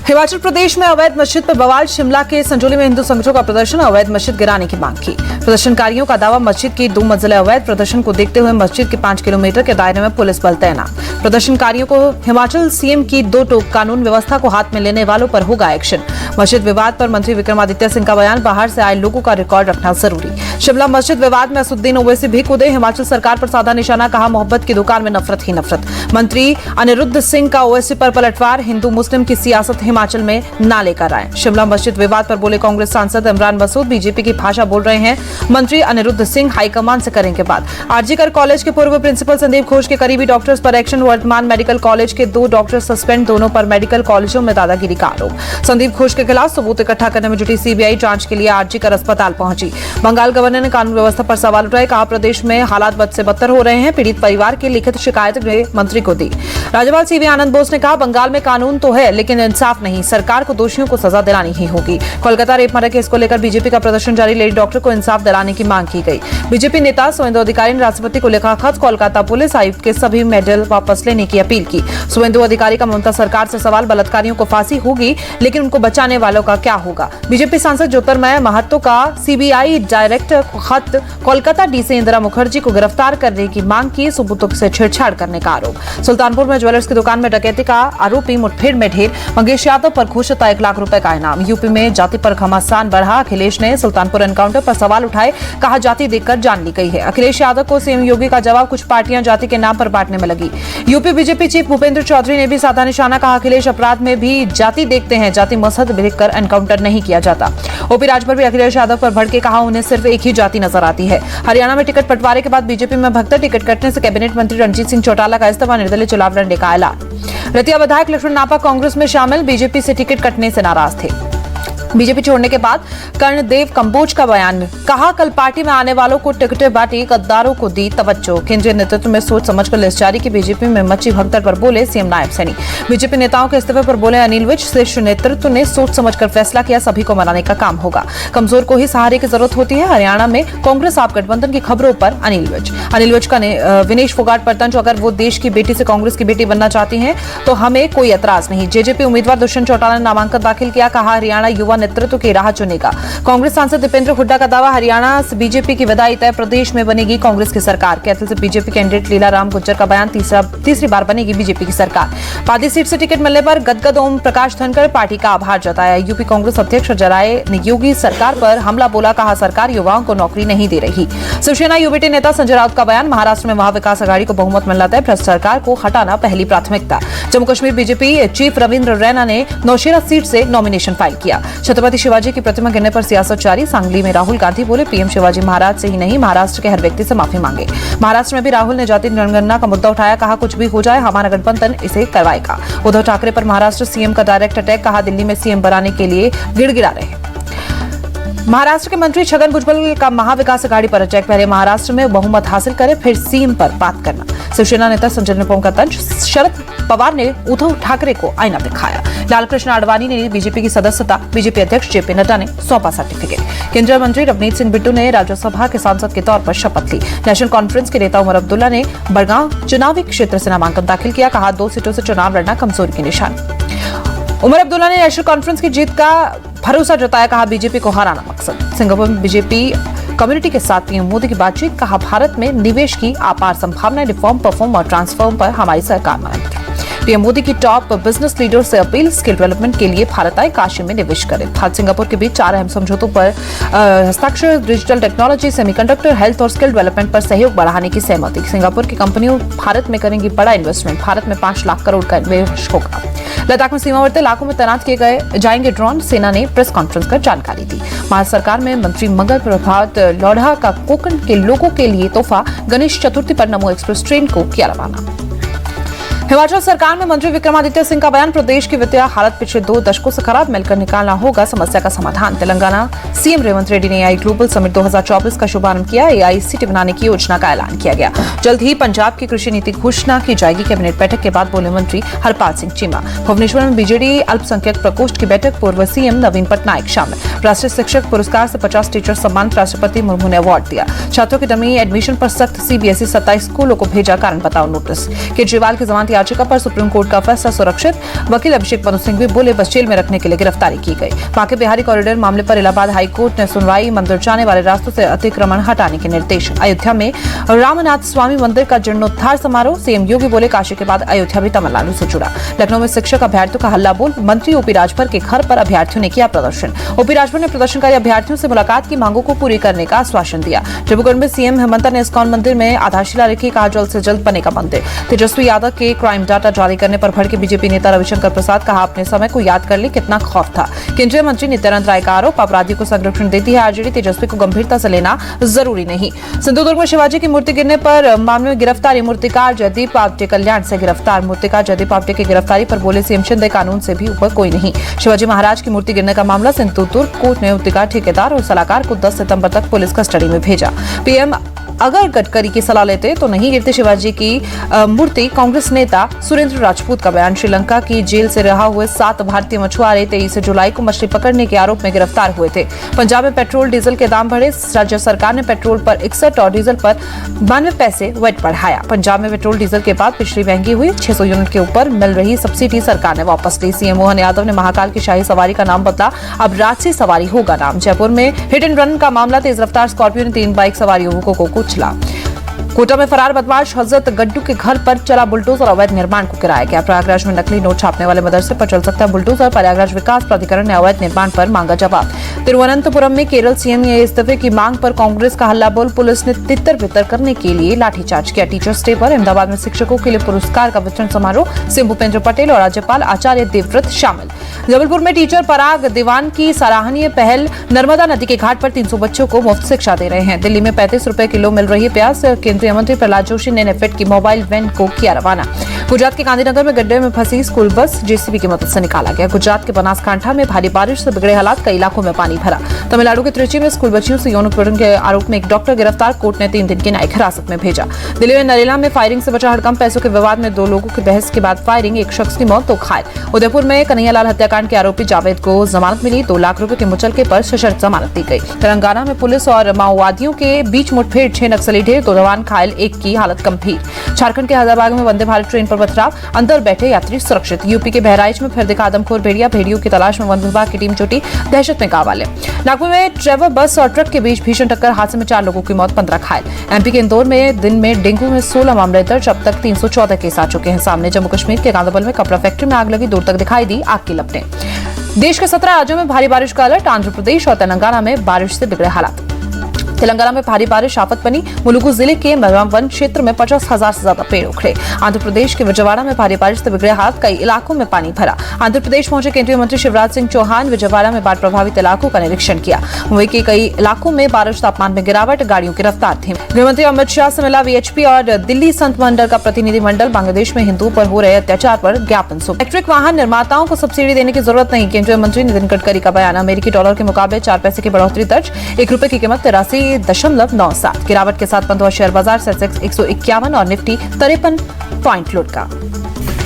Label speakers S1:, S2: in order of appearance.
S1: हिमाचल प्रदेश में अवैध मस्जिद पर बवाल। शिमला के संजौली में हिंदू संगठनों का प्रदर्शन, अवैध मस्जिद गिराने की मांग की। प्रदर्शनकारियों का दावा, मस्जिद की 2 मंजिला अवैध प्रदर्शन को देखते हुए मस्जिद के 5 किलोमीटर के दायरे में पुलिस बल तैनात। प्रदर्शनकारियों को हिमाचल सीएम की 2 टोक कानून व्यवस्था को हाथ में लेने वालों पर होगा एक्शन। मस्जिद विवाद पर मंत्री विक्रमादित्य सिंह का बयान, बाहर से आए लोगों का रिकॉर्ड रखना जरूरी। शिमला मस्जिद विवाद में असुद्दीन ओवैसी भी कूदे, हिमाचल सरकार पर साधा निशाना, कहा मोहब्बत की दुकान में नफरत ही नफरत। मंत्री अनिरुद्ध सिंह का ओवैसी पर पलटवार, हिंदू मुस्लिम की सियासत हिमाचल में ना लेकर आए। शिमला मस्जिद विवाद पर बोले कांग्रेस सांसद इमरान मसूद, बीजेपी की भाषा बोल रहे हैं मंत्री अनिरुद्ध सिंह, हाईकमान से करेंगे बात। आरजीकर कॉलेज के पूर्व प्रिंसिपल संदीप घोष के करीबी डॉक्टर्स पर एक्शन, वर्धमान मेडिकल कॉलेज के 2 डॉक्टर सस्पेंड, दोनों पर मेडिकल कॉलेजों में दादागिरी का आरोप। संदीप घोष के खिलाफ सबूत इकट्ठा करने में जुटी सीबीआई जांच के लिए आरजीकर अस्पताल पहुंची। बंगाल गवर्नर ने कानून व्यवस्था पर सवाल उठाए, कहा प्रदेश में हालात बद से बदतर हो रहे हैं, पीड़ित परिवार की लिखित शिकायत गृह मंत्री को दी। राज्यपाल सीवी आनंद बोस ने कहा बंगाल में कानून तो है लेकिन इंसाफ नहीं, सरकार को दोषियों को सजा दिलानी ही होगी। कोलकाता रेप मर्डर केस को लेकर बीजेपी का प्रदर्शन जारी, लेडी डॉक्टर को इंसाफ दिलाने की मांग की गई। बीजेपी नेता सुवेंदु अधिकारी ने राष्ट्रपति को लिखा खत, कोलकाता पुलिस आयुक्त के सभी मेडल वापस लेने की अपील की। सुवेंदु अधिकारी का ममता सरकार से सवाल, बलात्कारियों को फांसी होगी लेकिन उनको बचाने वालों का क्या होगा। बीजेपी सांसद ज्योतिर्मय महतो का सीबीआई डायरेक्टर को खत, कोलकाता डीसी इंदिरा मुखर्जी को गिरफ्तार करने की मांग की, सबूतों से छेड़छाड़ करने का आरोप। सुल्तानपुर में ज्वेलर्स की दुकान में डकैती का आरोपी मुठभेड़ में ढेर, मंगेश यादव पर घोषित 1 लाख रुपए का इनाम। यूपी में जाति पर घमासान बढ़ा, अखिलेश ने सुल्तानपुर एनकाउंटर पर सवाल उठाए, कहा जाति देखकर जान ली गई है। अखिलेश यादव को सीएम योगी का जवाब, कुछ पार्टियां जाति के नाम पर बांटने में लगी। UP BJP chief Bhupendra Chaudhary ने भी साधा निशाना, कहा अखिलेश अपराध में भी जाति देखते हैं, जाति मजहब देखकर एनकाउंटर नहीं किया जाता। ओपी राजभर भी अखिलेश यादव पर भड़के, कहा उन्हें सिर्फ एक ही जाति नजर आती है। हरियाणा में टिकट बंटवारे के बाद बीजेपी में भगदड़, टिकट कटने से कैबिनेट मंत्री रणजीत सिंह चौटाला का इस्तीफा, निर्दलीय चुनाव लड़ने का ऐलान। रतिया विधायक लक्ष्मण नापा कांग्रेस में शामिल, बीजेपी से टिकट कटने से नाराज थे। बीजेपी छोड़ने के बाद कर्णदेव कंबोज का बयान, कहा कल पार्टी में आने वालों को टिकटें बांटी, गद्दारों को दी तवज्जो। केंद्रीय नेतृत्व में सोच समझकर लिस्ट जारी की, बीजेपी में मची भगदड़ पर बोले सीएम नायब सैनी। बीजेपी नेताओं के इस्तीफे पर बोले अनिल विज, शीर्ष नेतृत्व ने सोच समझकर फैसला किया, सभी को मनाने का काम होगा, कमजोर को ही सहारे की जरूरत होती है। हरियाणा में कांग्रेस आप गठबंधन की खबरों पर अनिल विज का विनेश फोगाट पर तंज, अगर वो देश की बेटी से कांग्रेस की बेटी बनना चाहती है तो हमें कोई एतराज नहीं। जेजेपी उम्मीदवार दुष्यंत चौटाला ने नामांकन दाखिल किया, कहा हरियाणा युवा नेतृत्व की राह चुनेगा। कांग्रेस सांसद दीपेंद्र हुड्डा का दावा, हरियाणा से बीजेपी की विदाई तय, प्रदेश में बनेगी कांग्रेस की सरकार। कैथल से बीजेपी कैंडिडेट लीलाराम गुज्जर का बयान, तीसरी बार बनेगी बीजेपी की सरकार। पादी सीट से टिकट मिलने पर गदगद ओम प्रकाश धनखड़, पार्टी का आभार जताया। यूपी कांग्रेस अध्यक्ष जराए ने योगी सरकार पर हमला बोला, कहा सरकार युवाओं को नौकरी नहीं दे रही। शिवसेना यूबीटी नेता संजय राउत का बयान, महाराष्ट्र में महाविकास आघाड़ी को बहुमत मिलना तय, भ्रष्ट सरकार को हटाना पहली प्राथमिकता। जम्मू कश्मीर बीजेपी चीफ रविंद्र रैना ने नौशेरा सीट से नॉमिनेशन फाइल किया। छत्रपति शिवाजी की प्रतिमा गिरने पर सियासत जारी, सांगली में राहुल गांधी बोले पीएम शिवाजी महाराज से ही नहीं, महाराष्ट्र के हर व्यक्ति से माफी मांगे। महाराष्ट्र में भी राहुल ने जाति जनगणना का मुद्दा उठाया, कहा कुछ भी हो जाए हमारा गठबंधन इसे करवाएगा। उद्धव ठाकरे पर महाराष्ट्र सीएम का डायरेक्ट अटैक, कहा दिल्ली में सीएम बनाने के लिए गिड़गिड़ा रहे। महाराष्ट्र के मंत्री छगन भुजबल का महाविकास आघाड़ी पर अटैक, पहले महाराष्ट्र में बहुमत हासिल करे फिर सीएम पर बात करना। शिवसेना नेता संजय निरुपम का तंज, शरद पवार ने उद्धव ठाकरे को आईना दिखाया। लालकृष्ण आडवाणी ने ली बीजेपी की सदस्यता, बीजेपी अध्यक्ष जेपी नड्डा ने सौंपा सर्टिफिकेट। केंद्रीय मंत्री रवनीत सिंह बिट्टू ने राज्यसभा के सांसद के तौर पर शपथ ली। नेशनल कॉन्फ्रेंस के नेता उमर अब्दुल्ला ने बड़गांव चुनावी क्षेत्र से नामांकन दाखिल किया, कहा 2 सीटों से चुनाव लड़ना कमजोरी की निशानी। उमर अब्दुल्ला ने नेशनल कॉन्फ्रेंस की जीत का भरोसा जताया, कहा बीजेपी को हराना मकसद। सिंगापुर में बीजेपी कम्युनिटी के साथ पीएम मोदी की बातचीत, कहा भारत में निवेश की अपार संभावनाएं, रिफॉर्म परफॉर्म और ट्रांसफॉर्म पर हमारी सरकार मानती है। पीएम मोदी की टॉप बिजनेस लीडर से अपील, स्किल डेवलपमेंट के लिए भारत आए, काशी में निवेश करें। भारत सिंगापुर के बीच 4 अहम समझौतों पर हस्ताक्षर, डिजिटल टेक्नोलॉजी, सेमीकंडक्टर, हेल्थ और स्किल डेवलपमेंट पर सहयोग बढ़ाने की सहमति। सिंगापुर की कंपनियों भारत में करेंगी बड़ा इन्वेस्टमेंट, भारत में 5 लाख करोड़ का निवेश होगा। लद्दाख में सीमावर्ती इलाकों में तैनात किए जाएंगे ड्रोन, सेना ने प्रेस कॉन्फ्रेंस कर जानकारी दी। महाराष्ट्र सरकार में मंत्री मंगल प्रभात लोढ़ा का कोकण के लोगों के लिए तोहफा, गणेश चतुर्थी पर नमो एक्सप्रेस ट्रेन को किया रवाना। हिमाचल सरकार में मंत्री विक्रमादित्य सिंह का बयान, प्रदेश की वित्तीय हालत पिछले 2 दशकों से खराब, मिलकर निकालना होगा समस्या का समाधान। तेलंगाना सीएम रेवंत रेड्डी ने एआई ग्लोबल समिट 2024 का शुभारंभ किया, एआई सिटी बनाने की योजना का ऐलान किया गया। जल्द ही पंजाब की कृषि नीति घोषणा की जाएगी, कैबिनेट बैठक के बाद बोले मंत्री हरपाल सिंह चीमा। भुवनेश्वर में बीजेडी अल्पसंख्यक प्रकोष्ठ की बैठक, पूर्व सीएम नवीन पटनायक शामिल। राष्ट्रीय शिक्षक पुरस्कार से 50 टीचर सम्मान, राष्ट्रपति मुर्मू ने अवार्ड दिया। छात्रों की डमी एडमिशन पर सख्त, सीबीएसई 27 स्कूलों को भेजा कारण बताओ नोटिस। केजरीवाल की जमानत याचिका पर सुप्रीम कोर्ट का फैसला सुरक्षित। वकील अभिषेक मनु सिंह भी बोले बस जेल में रखने के लिए गिरफ्तारी की गई। बांके बिहारी कॉरिडोर मामले पर इलाहाबाद हाईकोर्ट ने सुनवाई। मंदिर जाने वाले रास्तों से अतिक्रमण हटाने के निर्देश। अयोध्या में रामनाथ स्वामी मंदिर का जीर्णोद्धार समारोह। सीएम योगी बोले काशी के बाद अयोध्या भी तमिलनाडु से जुड़ा। लखनऊ में शिक्षक अभ्यर्थियों का हल्ला बोल। मंत्री ओपी राजभर के घर पर अभ्यर्थियों ने किया प्रदर्शन। ओपी राजभर ने प्रदर्शनकारी अभ्यर्थियों से मुलाकात की, मांगों को पूरी करने का आश्वासन दिया। डिब्रूगढ़ में सीएम हेमंत ने इस्कॉन मंदिर में आधारशिला रखी, कहा जल्द से जल्द बनेगा मंदिर। तेजस्वी यादव के क्राइम डाटा जारी करने पर भड़के बीजेपी नेता रविशंकर प्रसाद, कहा अपने समय को याद कर ले कितना खौफ था। केंद्रीय मंत्री नित्यानंद राय का आरोप, अपराधी को संरक्षण देती है आरजेडी, तेजस्वी को गंभीरता से लेना जरूरी नहीं। सिंधुदुर्ग में शिवाजी की मूर्ति गिरने पर मामले में गिरफ्तारी। मूर्तिकार जयदीप आपटे कल्याण से गिरफ्तार। मूर्तिकार जयदीप आपटे की गिरफ्तारी पर बोले सीएम शिंदे, कानून से भी ऊपर कोई नहीं। शिवाजी महाराज की मूर्ति गिरने का मामला सिंधुदुर्ग कोर्ट ने मूर्तिकार, ठेकेदार और सलाहकार को 10 सितंबर तक पुलिस कस्टडी में भेजा। पीएम अगर गडकरी की सलाह लेते तो नहीं गिरती शिवाजी की मूर्ति। कांग्रेस नेता सुरेंद्र राजपूत का बयान। श्रीलंका की जेल से रहा हुए 7 भारतीय मछुआरे 23 जुलाई को मछली पकड़ने के आरोप में गिरफ्तार हुए थे। पंजाब में पेट्रोल डीजल के दाम बढ़े। राज्य सरकार ने पेट्रोल पर 61 और डीजल पर 92 पैसे वैट बढ़ाया। पंजाब में पेट्रोल डीजल के बाद पिछली महंगी हुई। 600 यूनिट के ऊपर मिल रही सब्सिडी सरकार ने वापस ली। सीएम मोहन यादव ने महाकाल की शाही सवारी का नाम बदला, अब राजसी सवारी होगा नाम। जयपुर में हिट एंड रन का मामला। तेज रफ्तार स्कॉर्पियो ने 3 बाइक सवार युवकों को कुचला। कोटा में फरार बदमाश हजरत गड्डू के घर पर चला बुलडोजर, अवैध निर्माण को गिराया गया। प्रयागराज में नकली नोट छापने वाले मदरसे पर चल सकता है बुलडोजर। प्रयागराज विकास प्राधिकरण ने अवैध निर्माण पर मांगा जवाब। तिरुवनंतपुरम में केरल सीएम के इस्तीफे की मांग पर कांग्रेस का हल्ला बोल। पुलिस ने तितर बितर करने के लिए लाठीचार्ज किया। टीचर्स डे पर अहमदाबाद में शिक्षकों के लिए पुरस्कार का वितरण समारोह। सीएम भूपेंद्र पटेल और राज्यपाल आचार्य देवव्रत शामिल। जबलपुर में टीचर पराग दीवान की सराहनीय पहल। नर्मदा नदी के घाट पर 300 बच्चों को मुफ्त शिक्षा दे रहे हैं। दिल्ली में 35 रुपए किलो मिल रही प्याज। केंद्रीय मंत्री प्रहलाद जोशी ने नेफेड की मोबाइल वैन को किया रवाना। गुजरात के गांधीनगर में गड्ढे में फंसी स्कूल बस जेसीबी की मदद से निकाला गया। गुजरात के बनासकांठा में भारी बारिश से बिगड़े हालात, कई इलाकों में पानी भरा। तमिलनाडु के त्रिची में स्कूल बच्चियों से यौन उत्पीड़न के आरोप में एक डॉक्टर गिरफ्तार, कोर्ट ने 3 दिन की न्यायिक हिरासत में भेजा। दिल्ली में नरेला में फायरिंग से बचा हड़कंप। पैसों के विवाद में 2 लोगों की बहस के बाद फायरिंग, एक शख्स की मौत, 2 घायल। उदयपुर में कन्हैयालाल हत्याकांड के आरोपी जावेद को जमानत मिली। 2 लाख रुपए के मुचलके पर सशर्त जमानत दी गई। तेलंगाना में पुलिस और माओवादियों के बीच मुठभेड़, 6 नक्सली ढेर, 2 जवान घायल, 1 की हालत गंभीर। झारखंड के हैदराबाद में वंदे भारत ट्रेन पर पथराव, अंदर बैठे यात्री सुरक्षित। यूपी के बहराइच में फिर दिखा आदमखोर भेड़िया, भेड़ियों की तलाश में वन विभाग की टीम जुटी, दहशत में गांव वाले। नागपुर में ट्रेवर बस और ट्रक के बीच भीषण टक्कर, हादसे में 4 लोगों की मौत, 15 घायल। एमपी के इंदौर में दिन में डेंगू में 16 मामले दर्ज, अब तक 314 केस आ चुके हैं सामने। जम्मू कश्मीर के गांधरबल में कपड़ा फैक्ट्री में आग लगी, दूर तक दिखाई दी आग की लपटें। देश के 17 राज्यों में भारी बारिश का अलर्ट। आंध्र प्रदेश और तेलंगाना में बारिश से बिगड़े हालात। तेलंगाना में भारी बारिश आफत बनी। मुलुगु जिले के मरवाम वन क्षेत्र में 50,000 से ज्यादा पेड़ उखड़े। आंध्र प्रदेश के विजयवाड़ा में भारी बारिश से बिगड़े हाथ, कई इलाकों में पानी भरा। आंध्र प्रदेश पहुंचे केंद्रीय मंत्री शिवराज सिंह चौहान, विजयवाड़ा में बाढ़ प्रभावित इलाकों का निरीक्षण किया। मुंबई के कई इलाकों में बारिश, तापमान में गिरावट, गाड़ियों की रफ्तार थी। गृहमंत्री अमित शाह से मिला वीएचपी और दिल्ली संत मंडल का प्रतिनिधिमंडल। बांग्लादेश में हिंदुओं पर हो रहे अत्याचार पर ज्ञापन सौंपा। इलेक्ट्रिक वाहन निर्माताओं को सब्सिडी देने की जरूरत नहीं, केंद्रीय मंत्री नितिन गडकरी का बयान। अमेरिकी डॉलर के मुकाबले 4 पैसे की बढ़ोतरी दर्ज, 1 रुपए की कीमत 83.97। गिरावट के साथ बंद हुआ शेयर बाजार। सेंसेक्स 151 और निफ्टी 53 पॉइंट लुढ़का।